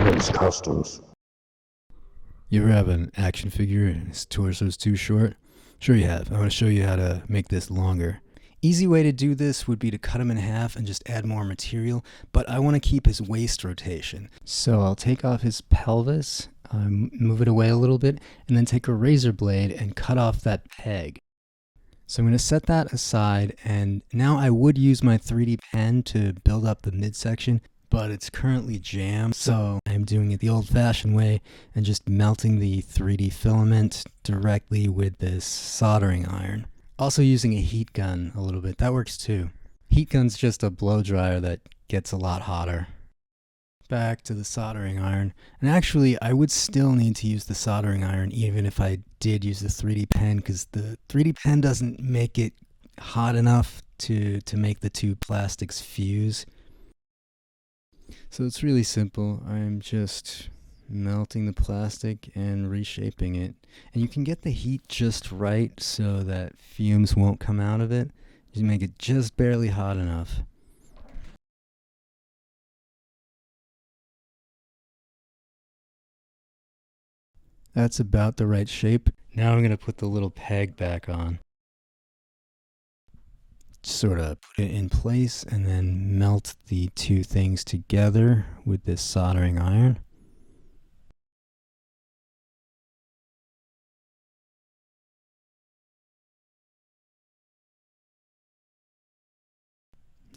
Cougan's Customs. You ever have an action figure and his torso's too short? Sure you have. I'm going to show you how to make this longer. Easy way to do this would be to cut him in half and just add more material, but I want to keep his waist rotation. So I'll take off his pelvis, move it away a little bit, and then take a razor blade and cut off that peg. So I'm going to set that aside, and now I would use my 3D pen to build up the midsection, but it's currently jammed, so I'm doing it the old-fashioned way and just melting the 3D filament directly with this soldering iron. Also using a heat gun a little bit, that works too. Heat gun's just a blow dryer that gets a lot hotter. Back to the soldering iron, and actually I would still need to use the soldering iron even if I did use the 3D pen, because the 3D pen doesn't make it hot enough to make the two plastics fuse. So it's really simple. I'm just melting the plastic and reshaping it, and you can get the heat just right so that fumes won't come out of it. You make it just barely hot enough. That's about the right shape. Now I'm going to put the little peg back on. Sort of put it in place and then melt the two things together with this soldering iron.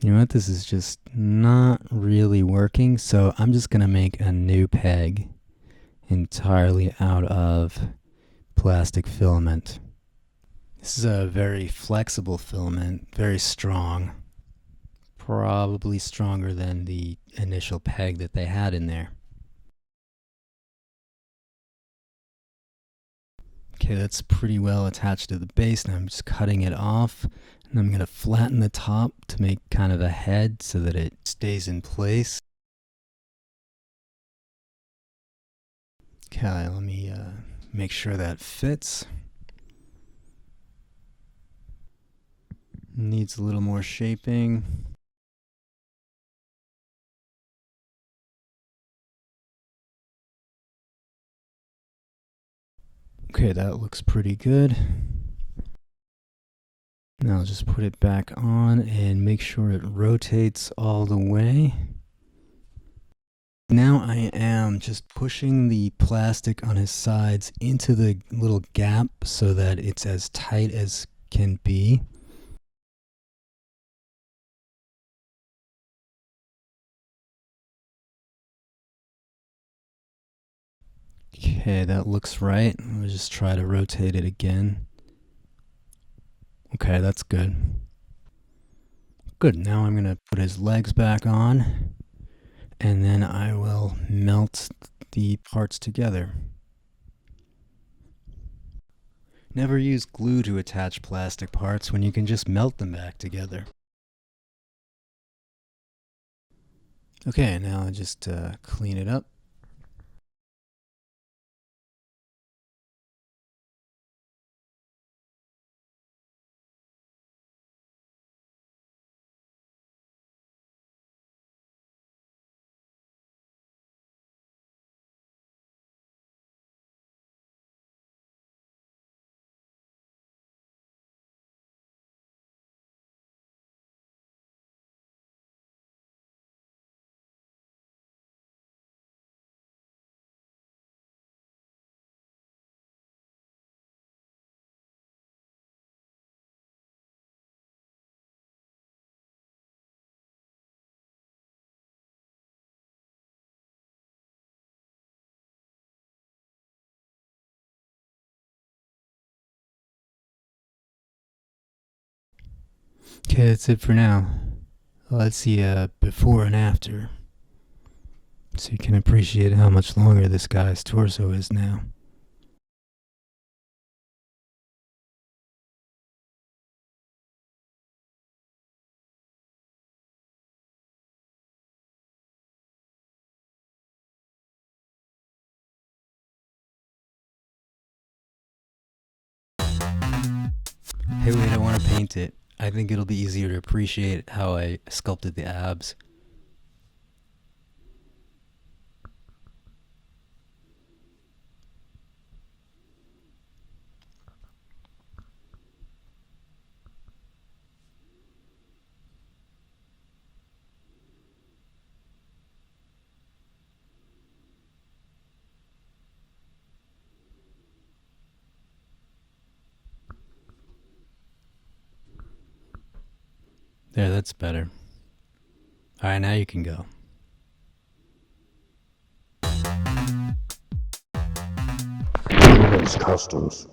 You know what, this is just not really working, so I'm just going to make a new peg entirely out of plastic filament. This is a very flexible filament, very strong, probably stronger than the initial peg that they had in there. Okay, that's pretty well attached to the base. Now I'm just cutting it off, and I'm going to flatten the top to make kind of a head so that it stays in place. Okay, let me make sure that fits. Needs a little more shaping. Okay, that looks pretty good. Now I'll just put it back on and make sure it rotates all the way. Now I am just pushing the plastic on his sides into the little gap so that it's as tight as can be. Okay, that looks right. I'll just try to rotate it again. Okay, that's good. Good, now I'm going to put his legs back on, and then I will melt the parts together. Never use glue to attach plastic parts when you can just melt them back together. Okay, now I'll just clean it up. Okay, that's it for now. Let's see a before and after, so you can appreciate how much longer this guy's torso is now. Hey wait, I want to paint it. I think it'll be easier to appreciate how I sculpted the abs. There, that's better. Alright, now you can go. Cougan's Customs.